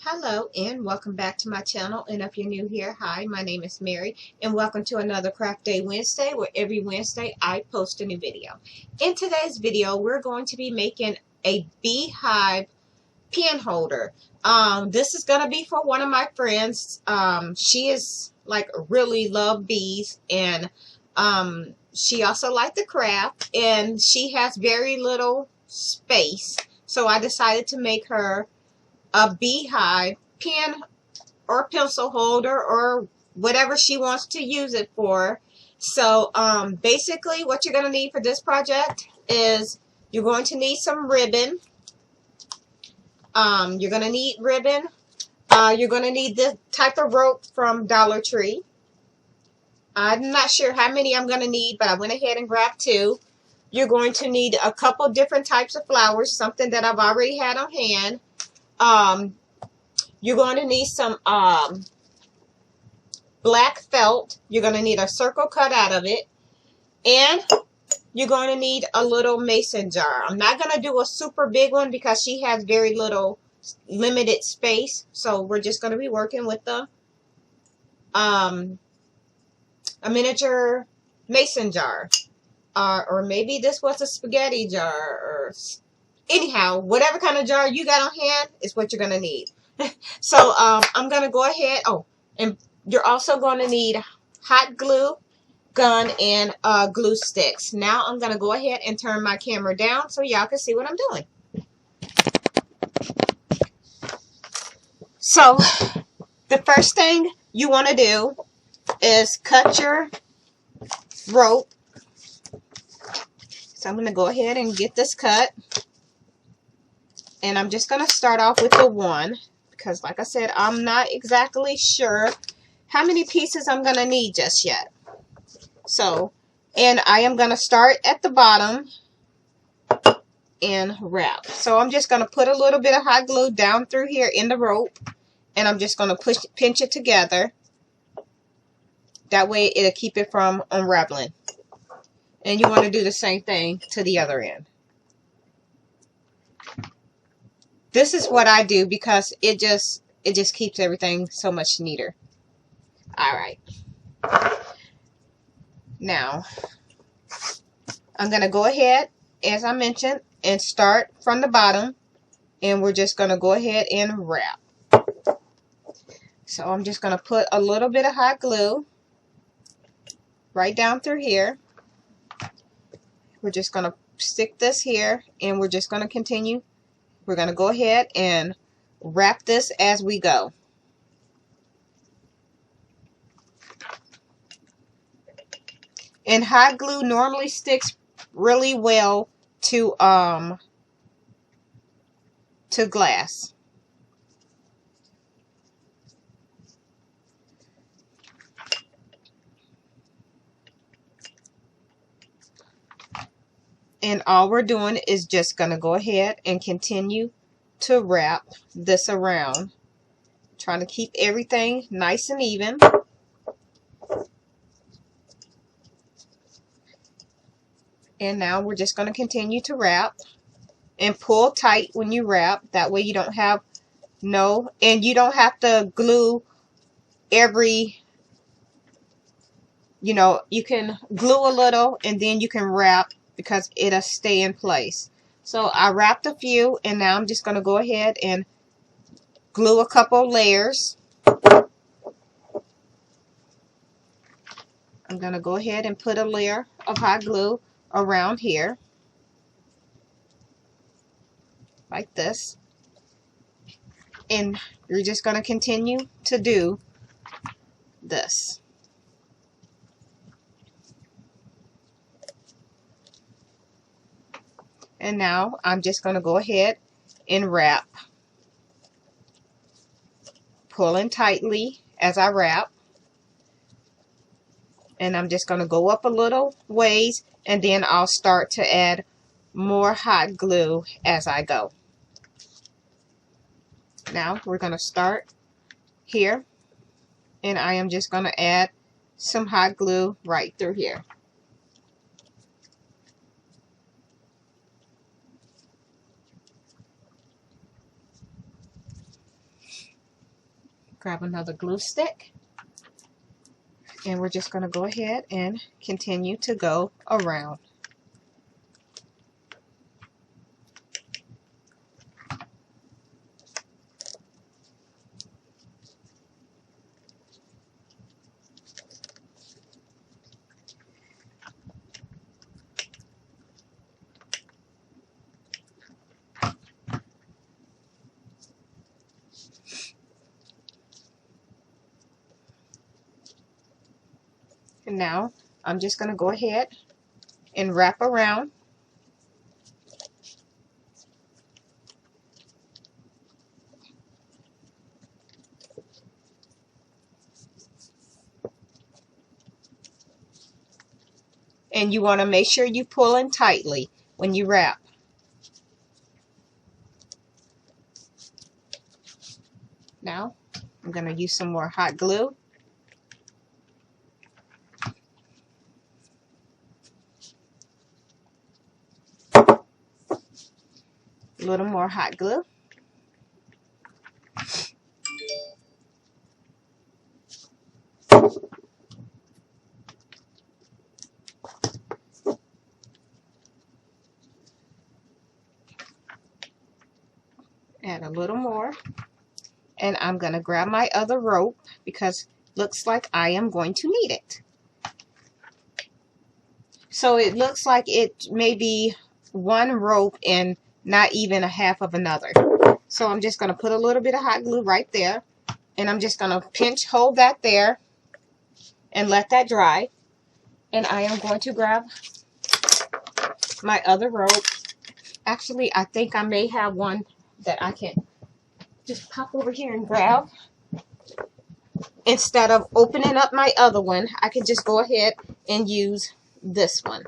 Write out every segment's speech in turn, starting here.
Hello and welcome back to my channel, and if you're new here, hi, my name is Mary and welcome to another Craft Day Wednesday, where every Wednesday I post a new video. In today's video we're going to be making a beehive pen holder. This is going to be for one of my friends. She is like really love bees, and she also liked the craft, and she has very little space, so I decided to make her a beehive pen or pencil holder or whatever she wants to use it for. So basically what you're going to need for this project is you're going to need some ribbon. You're going to need ribbon. You're going to need this type of rope from Dollar Tree. I'm not sure how many I'm going to need, but I went ahead and grabbed two. You're going to need a couple different types of flowers, something that I've already had on hand. You're going to need some black felt. You're going to need a circle cut out of it. And you're going to need a little mason jar. I'm not going to do a super big one because she has very little limited space. So we're just going to be working with the a miniature mason jar. Or maybe this was a spaghetti jar. Or anyhow, whatever kind of jar you got on hand is what you're going to need. So I'm going to go ahead. Oh, and you're also going to need hot glue gun and glue sticks. Now I'm going to go ahead and turn my camera down so y'all can see what I'm doing. So the first thing you want to do is cut your rope. So I'm going to go ahead and get this cut. And I'm just going to start off with the one, because like I said, I'm not exactly sure how many pieces I'm going to need just yet. So, and I am going to start at the bottom and wrap. So I'm just going to put a little bit of hot glue down through here in the rope, and I'm just going to pinch it together. That way it'll keep it from unraveling. And you want to do the same thing to the other end. This is what I do because it just keeps everything so much neater. Alright. Now, I'm going to go ahead, as I mentioned, and start from the bottom. And we're just going to go ahead and wrap. So I'm just going to put a little bit of hot glue right down through here. We're just going to stick this here, and we're just going to continue. We're going to go ahead and wrap this as we go. And hot glue normally sticks really well to glass. And all we're doing is just going to go ahead and continue to wrap this around, trying to keep everything nice and even. And now we're just going to continue to wrap and pull tight when you wrap. That way you don't have and you don't have to glue every, you can glue a little and then you can wrap because it'll stay in place. So I wrapped a few, and now I'm just going to go ahead and glue a couple layers. I'm going to go ahead and put a layer of hot glue around here, like this. And you're just going to continue to do this. And now I'm just going to go ahead and wrap, pulling tightly as I wrap. And I'm just going to go up a little ways, and then I'll start to add more hot glue as I go. Now we're going to start here, and I am just going to add some hot glue right through here. Grab another glue stick. And we're just going to go ahead and continue to go around. And now I'm just going to go ahead and wrap around. And you want to make sure you pull in tightly when you wrap. Now I'm going to use some more hot glue. A little more hot glue. Add a little more. And I'm going to grab my other rope because looks like I am going to need it. So it looks like it may be one rope and not even a half of another. So I'm just going to put a little bit of hot glue right there. And I'm just going to pinch hold that there and let that dry. And I am going to grab my other rope. Actually, I think I may have one that I can just pop over here and grab. Instead of opening up my other one, I can just go ahead and use this one.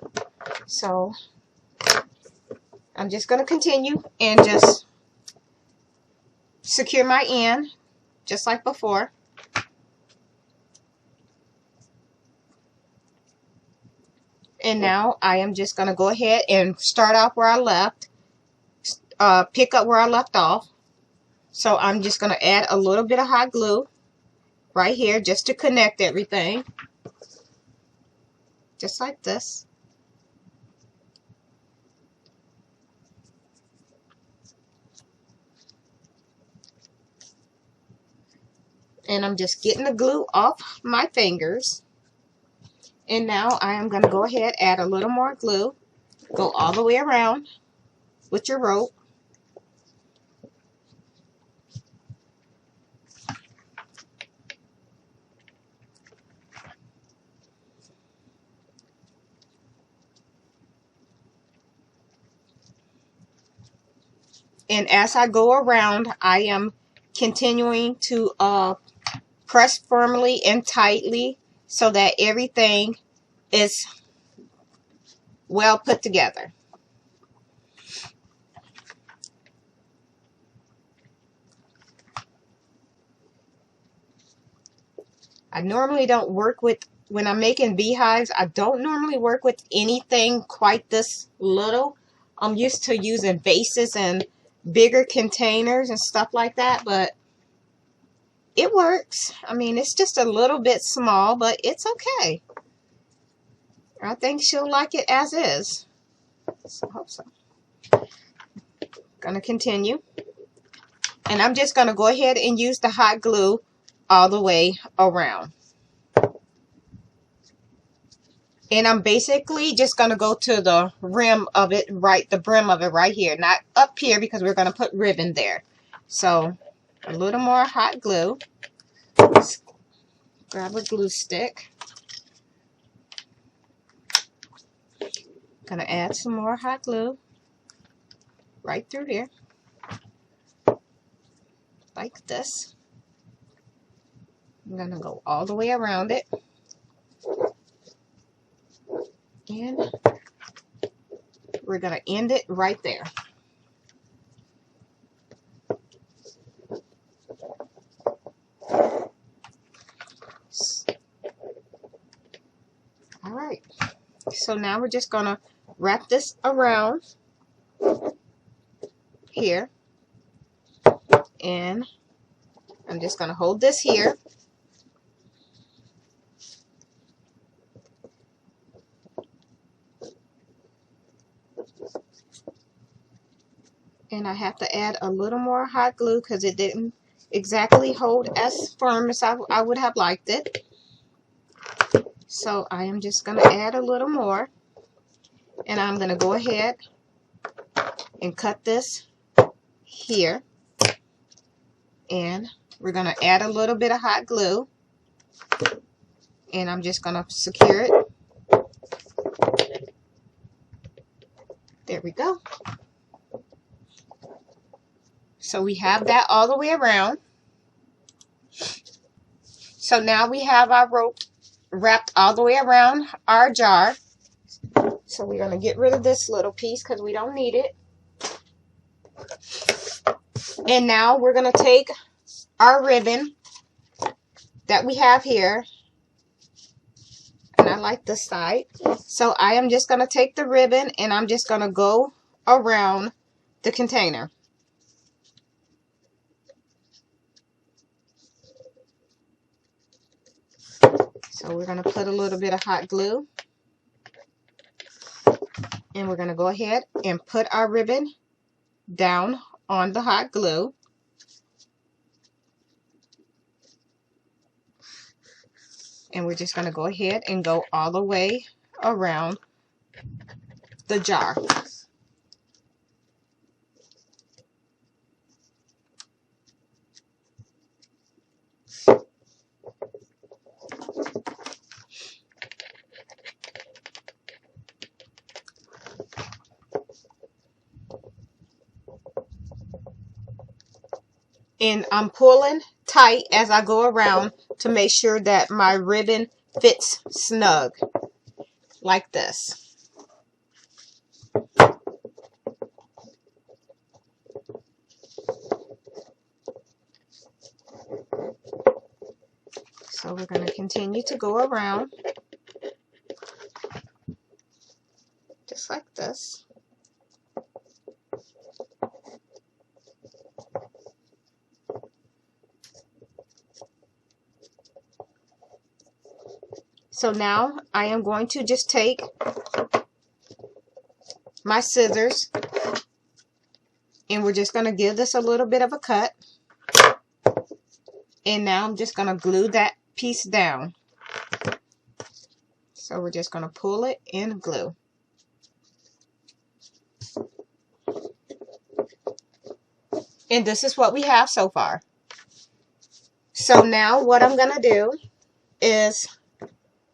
So I'm just going to continue and just secure my end just like before. And now I am just going to go ahead and start off where I left, pick up where I left off. So I'm just going to add a little bit of hot glue right here just to connect everything. Just like this. And I'm just getting the glue off my fingers. And now I am going to go ahead, add a little more glue. Go all the way around with your rope. And as I go around, I am continuing to press firmly and tightly so that everything is well put together. I normally don't work with, when I'm making beehives, I don't normally work with anything quite this little. I'm used to using vases and bigger containers and stuff like that, but it works. I mean, it's just a little bit small, but it's okay. I think she'll like it as is. So I hope so. Gonna continue. And I'm just gonna go ahead and use the hot glue all the way around. And I'm basically just gonna go to the rim of it, right, the brim of it right here, not up here because we're gonna put ribbon there. So a little more hot glue. Let's grab a glue stick. Gonna add some more hot glue right through here, like this. I'm gonna go all the way around it. And we're going to end it right there. All right. So now we're just going to wrap this around here. And I'm just going to hold this here. And I have to add a little more hot glue because it didn't exactly hold as firm as I would have liked it. So I am just going to add a little more. And I'm going to go ahead and cut this here. And we're going to add a little bit of hot glue. And I'm just going to secure it. There we go. So we have that all the way around. So now we have our rope wrapped all the way around our jar. So we're going to get rid of this little piece because we don't need it. And now we're going to take our ribbon that we have here. And I like this side. So I am just going to take the ribbon and I'm just going to go around the container. So we're going to put a little bit of hot glue. And we're going to go ahead and put our ribbon down on the hot glue. And we're just going to go ahead and go all the way around the jar. And I'm pulling tight as I go around to make sure that my ribbon fits snug, like this. So we're going to continue to go around, just like this. So now I am going to just take my scissors and we're just going to give this a little bit of a cut. And now I'm just going to glue that piece down. So we're just going to pull it and glue. And this is what we have so far. So now what I'm going to do is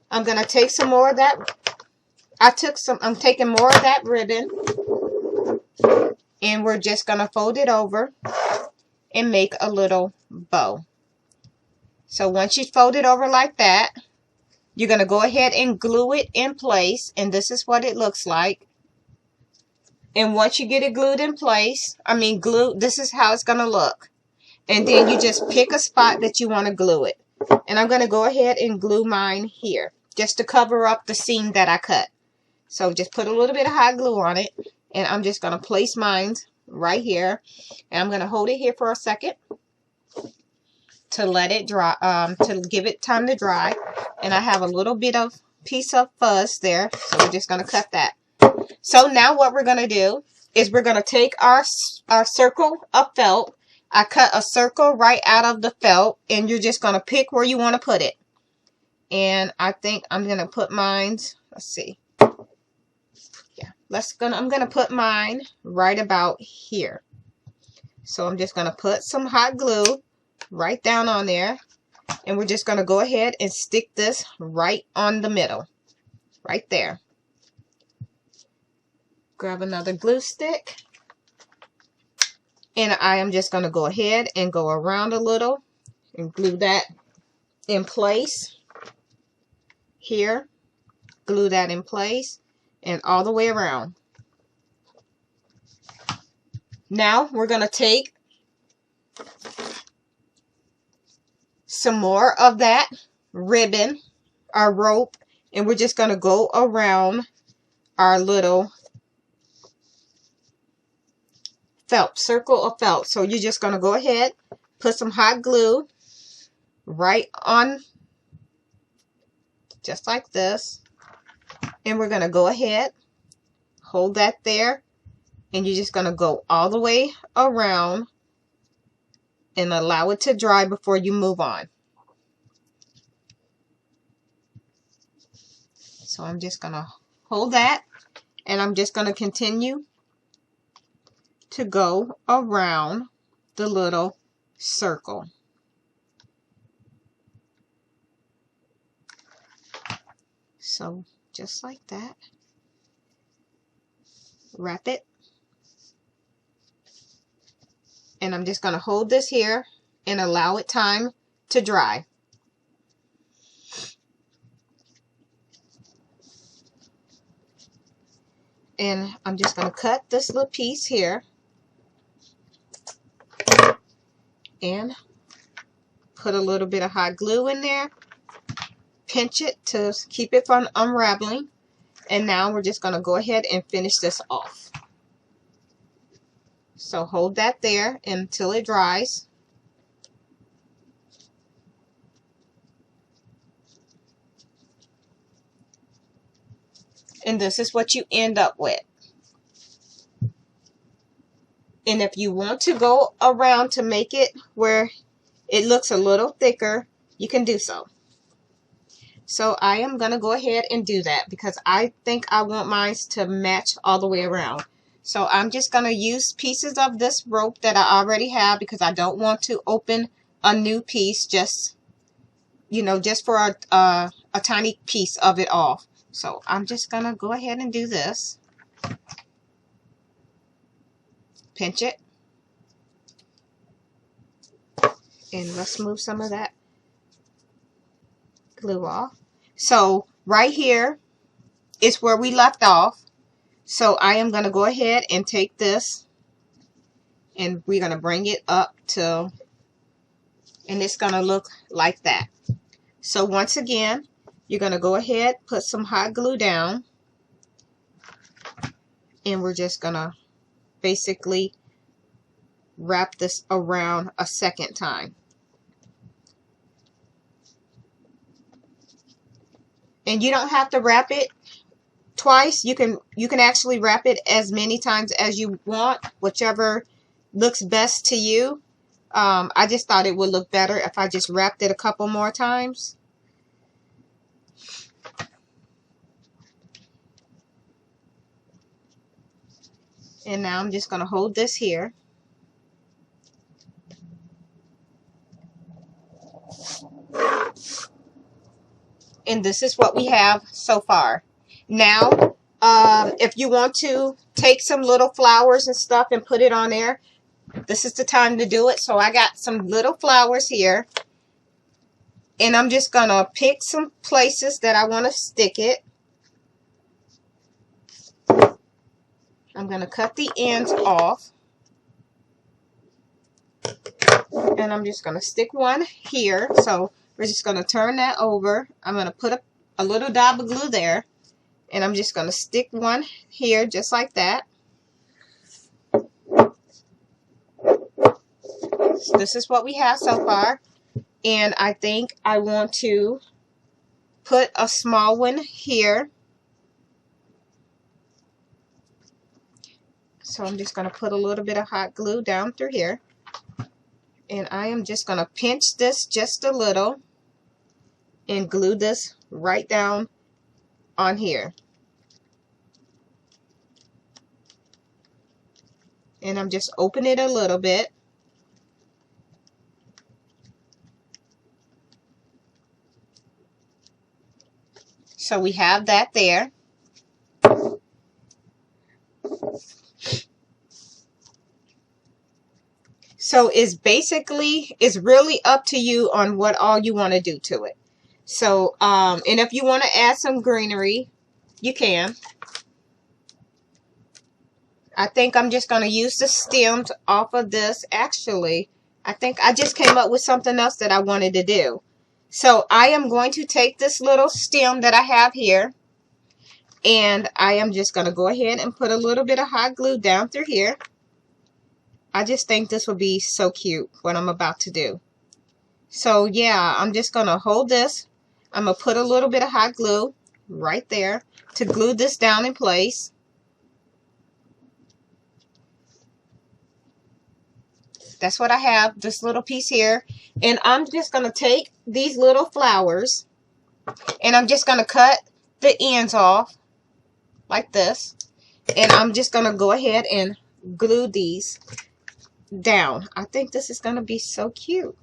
I'm going to take some more of that. I'm taking more of that ribbon. And we're just going to fold it over and make a little bow. So once you fold it over like that, you're going to go ahead and glue it in place. And this is what it looks like. And once you get it glued in place, this is how it's going to look. And then you just pick a spot that you want to glue it. And I'm going to go ahead and glue mine here, just to cover up the seam that I cut. So just put a little bit of hot glue on it. And I'm just going to place mine right here. And I'm going to hold it here for a second to let it dry, to give it time to dry. And I have a little bit of piece of fuzz there. So we're just going to cut that. So now what we're going to do is we're going to take our circle of felt. I cut a circle right out of the felt. And you're just going to pick where you want to put it. And I think I'm going to put mine, let's see. Yeah, I'm going to put mine right about here. So I'm just going to put some hot glue right down on there. And we're just going to go ahead and stick this right on the middle. Right there. Grab another glue stick. And I am just going to go ahead and go around a little and glue that in place. Here, glue that in place and all the way around. Now we're going to take some more of that ribbon, our rope, and we're just going to go around our little felt, circle of felt. So you're just going to go ahead, put some hot glue right on, just like this. And we're going to go ahead, hold that there, and you're just going to go all the way around and allow it to dry before you move on. So I'm just going to hold that, and I'm just going to continue to go around the little circle. So just like that. Wrap it. And I'm just going to hold this here and allow it time to dry. And I'm just going to cut this little piece here and put a little bit of hot glue in there. Pinch it to keep it from unraveling. And now we're just going to go ahead and finish this off. So hold that there until it dries. And this is what you end up with. And if you want to go around to make it where it looks a little thicker, you can do so. So I am going to go ahead and do that because I think I want mine to match all the way around. So I'm just going to use pieces of this rope that I already have because I don't want to open a new piece just, you know, just for a tiny piece of it off. So I'm just going to go ahead and do this. Pinch it. And let's move some of that glue off. So right here is where we left off. So I am going to go ahead and take this and we're going to bring it up to, and it's going to look like that. So once again, you're going to go ahead, put some hot glue down, and we're just going to basically wrap this around a second time. And you don't have to wrap it twice. You can actually wrap it as many times as you want, whichever looks best to you. I just thought it would look better if I just wrapped it a couple more times. And now I'm just going to hold this here. And this is what we have so far. Now, if you want to take some little flowers and stuff and put it on there, this is the time to do it. So I got some little flowers here. And I'm just going to pick some places that I want to stick it. I'm going to cut the ends off. And I'm just going to stick one here. So we're just going to turn that over. I'm going to put a little dab of glue there. And I'm just going to stick one here just like that. So this is what we have so far. And I think I want to put a small one here. So I'm just going to put a little bit of hot glue down through here. And I am just going to pinch this just a little and glue this right down on here. And I'm just opening it a little bit. So we have that there. So it's really up to you on what all you want to do to it. So, and if you want to add some greenery, you can. I think I'm just going to use the stems off of this. Actually, I think I just came up with something else that I wanted to do. So I am going to take this little stem that I have here. And I am just going to go ahead and put a little bit of hot glue down through here. I just think this would be so cute, what I'm about to do. So yeah, I'm just going to hold this. I'm going to put a little bit of hot glue right there to glue this down in place. That's what I have, this little piece here. And I'm just going to take these little flowers and I'm just going to cut the ends off like this. And I'm just going to go ahead and glue these down. I think this is going to be so cute.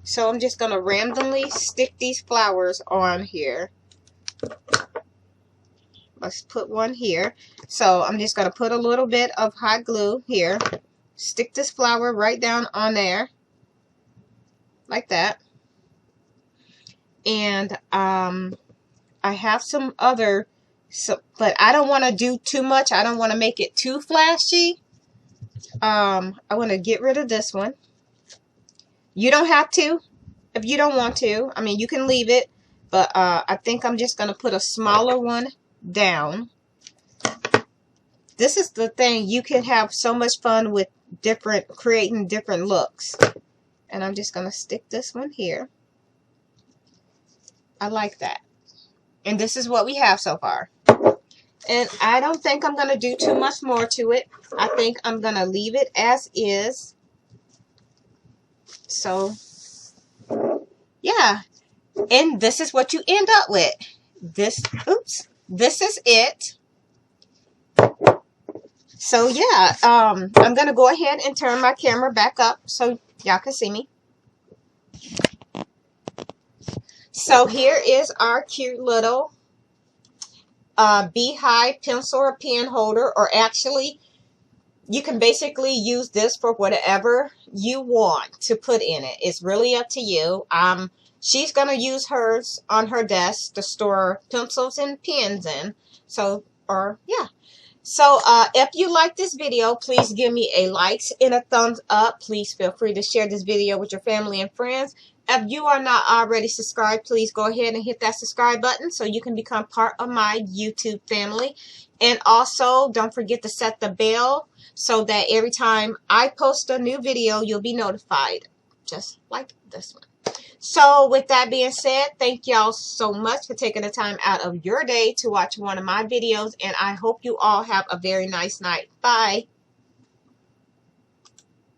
So I'm just going to randomly stick these flowers on here. Let's put one here. So I'm just going to put a little bit of hot glue here. Stick this flower right down on there. Like that. And I have some other, but I don't want to do too much. I don't want to make it too flashy. I want to get rid of this one. You don't have to if you don't want to. I mean, you can leave it. But I think I'm just going to put a smaller one down. This is the thing. You can have so much fun with creating different looks. And I'm just going to stick this one here. I like that. And this is what we have so far. And I don't think I'm going to do too much more to it. I think I'm going to leave it as is. So, yeah. And this is what you end up with. This is it. So, yeah. I'm going to go ahead and turn my camera back up so y'all can see me. So, here is our cute little beehive pencil or pen holder, or actually you can basically use this for whatever you want to put in it. It's really up to you. She's going to use hers on her desk to store pencils and pens in. So, yeah. So, if you like this video, please give me a like and a thumbs up. Please feel free to share this video with your family and friends. If you are not already subscribed, please go ahead and hit that subscribe button so you can become part of my YouTube family. And also, don't forget to set the bell so that every time I post a new video, you'll be notified. Just like this one. So, with that being said, thank y'all so much for taking the time out of your day to watch one of my videos. And I hope you all have a very nice night. Bye.